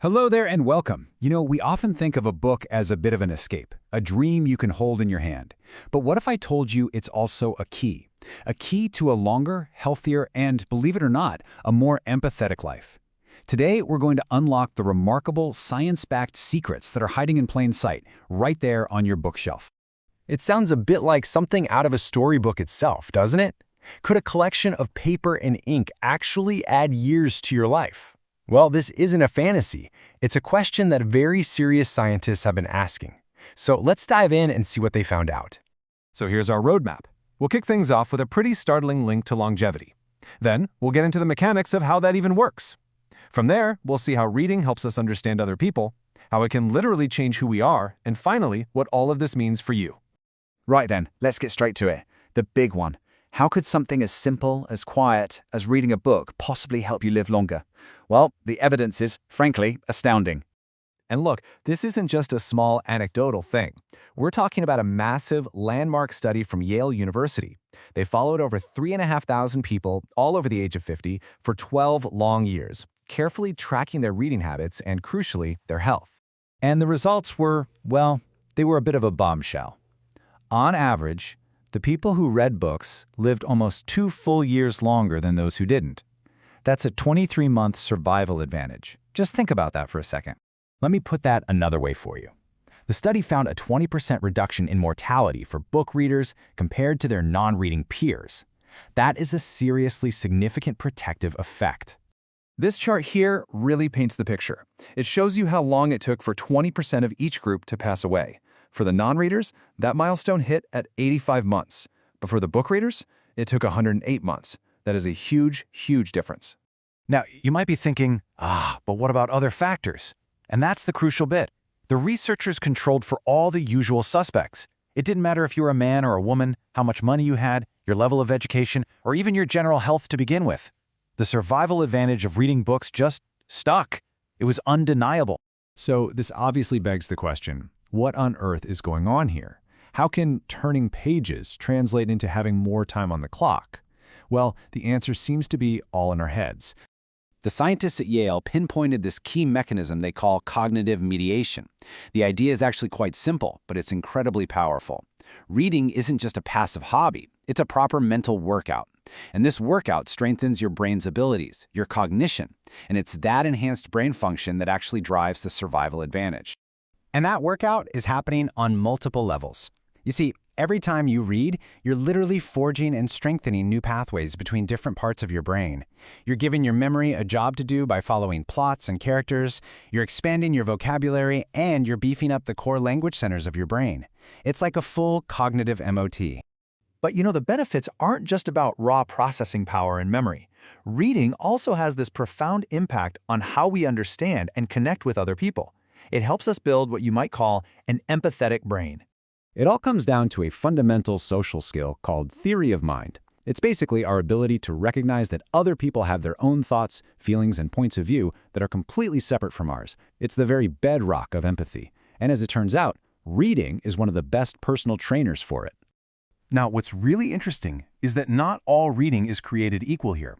Hello there and welcome. We often think of a book as a bit of an escape, a dream you can hold in your hand. But what if I told you it's also a key? A key to a longer, healthier, and, believe it or not, a more empathetic life. Today, we're going to unlock the remarkable, science-backed secrets that are hiding in plain sight, right there on your bookshelf. It sounds a bit like something out of a storybook itself, doesn't it? Could a collection of paper and ink actually add years to your life? Well, this isn't a fantasy. It's a question that very serious scientists have been asking. So let's dive in and see what they found out. So here's our roadmap. We'll kick things off with a pretty startling link to longevity. Then, we'll get into the mechanics of how that even works. From there, we'll see how reading helps us understand other people, how it can literally change who we are, and finally, what all of this means for you. Right then, let's get straight to it. The big one. How could something as simple, as quiet, as reading a book possibly help you live longer? Well, the evidence is, frankly, astounding. And look, this isn't just a small anecdotal thing. We're talking about a massive landmark study from Yale University. They followed over 3,500 people, all over the age of 50, for 12 long years, carefully tracking their reading habits and, crucially, their health. And the results were, well, they were a bit of a bombshell. On average, the people who read books lived almost 2 full years longer than those who didn't. That's a 23-month survival advantage. Just think about that for a second. Let me put that another way for you. The study found a 20% reduction in mortality for book readers compared to their non-reading peers. That is a seriously significant protective effect. This chart here really paints the picture. It shows you how long it took for 20% of each group to pass away. For the non-readers, that milestone hit at 85 months. But for the book readers, it took 108 months. That is a huge, huge difference. Now, you might be thinking, but what about other factors? And that's the crucial bit. The researchers controlled for all the usual suspects. It didn't matter if you were a man or a woman, how much money you had, your level of education, or even your general health to begin with. The survival advantage of reading books just stuck. It was undeniable. So this obviously begs the question, what on earth is going on here? How can turning pages translate into having more time on the clock? Well, the answer seems to be all in our heads. The scientists at Yale pinpointed this key mechanism they call cognitive mediation. The idea is actually quite simple, but it's incredibly powerful. Reading isn't just a passive hobby, it's a proper mental workout. And this workout strengthens your brain's abilities, your cognition, and it's that enhanced brain function that actually drives the survival advantage. And that workout is happening on multiple levels. You see, every time you read, you're literally forging and strengthening new pathways between different parts of your brain. You're giving your memory a job to do by following plots and characters, you're expanding your vocabulary, and you're beefing up the core language centers of your brain. It's like a full cognitive MOT. But the benefits aren't just about raw processing power and memory. Reading also has this profound impact on how we understand and connect with other people. It helps us build what you might call an empathetic brain. It all comes down to a fundamental social skill called theory of mind. It's basically our ability to recognize that other people have their own thoughts, feelings, and points of view that are completely separate from ours. It's the very bedrock of empathy. And as it turns out, reading is one of the best personal trainers for it. Now, what's really interesting is that not all reading is created equal here.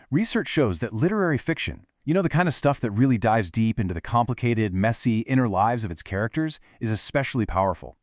Research shows that literary fiction, the kind of stuff that really dives deep into the complicated, messy inner lives of its characters, is especially powerful.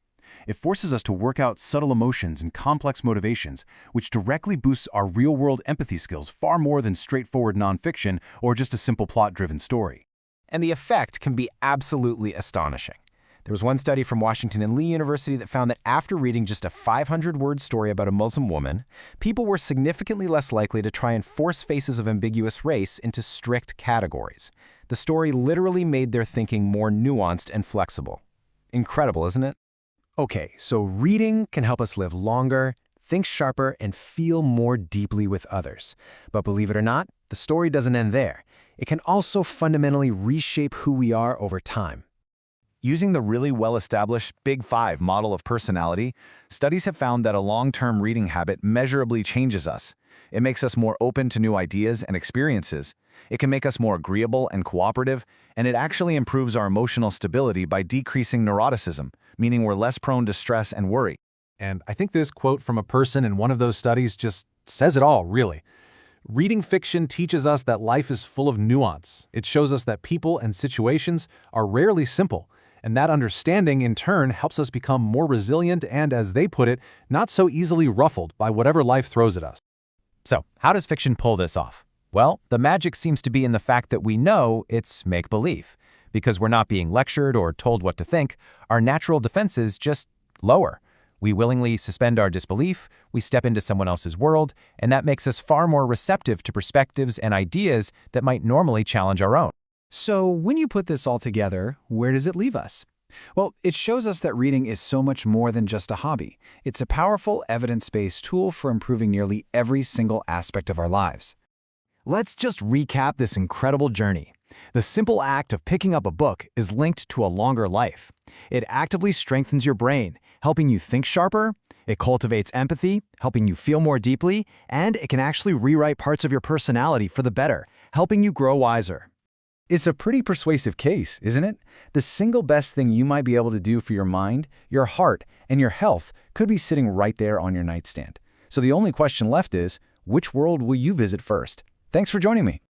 It forces us to work out subtle emotions and complex motivations, which directly boosts our real-world empathy skills far more than straightforward nonfiction or just a simple plot-driven story. And the effect can be absolutely astonishing. There was one study from Washington and Lee University that found that after reading just a 500-word story about a Muslim woman, people were significantly less likely to try and force faces of ambiguous race into strict categories. The story literally made their thinking more nuanced and flexible. Incredible, isn't it? Okay, so reading can help us live longer, think sharper, and feel more deeply with others. But believe it or not, the story doesn't end there. It can also fundamentally reshape who we are over time. Using the really well-established Big Five model of personality, studies have found that a long-term reading habit measurably changes us. It makes us more open to new ideas and experiences. It can make us more agreeable and cooperative, and it actually improves our emotional stability by decreasing neuroticism, meaning we're less prone to stress and worry. And I think this quote from a person in one of those studies just says it all, really. Reading fiction teaches us that life is full of nuance. It shows us that people and situations are rarely simple, and that understanding, in turn, helps us become more resilient and, as they put it, not so easily ruffled by whatever life throws at us. So, how does fiction pull this off? Well, the magic seems to be in the fact that we know it's make-believe. Because we're not being lectured or told what to think, our natural defenses just lower. We willingly suspend our disbelief, we step into someone else's world, and that makes us far more receptive to perspectives and ideas that might normally challenge our own. So when you put this all together, where does it leave us? Well, it shows us that reading is so much more than just a hobby. It's a powerful, evidence-based tool for improving nearly every single aspect of our lives. Let's just recap this incredible journey. The simple act of picking up a book is linked to a longer life. It actively strengthens your brain, helping you think sharper. It cultivates empathy, helping you feel more deeply, and it can actually rewrite parts of your personality for the better, helping you grow wiser. It's a pretty persuasive case, isn't it? The single best thing you might be able to do for your mind, your heart, and your health could be sitting right there on your nightstand. So the only question left is, which world will you visit first? Thanks for joining me.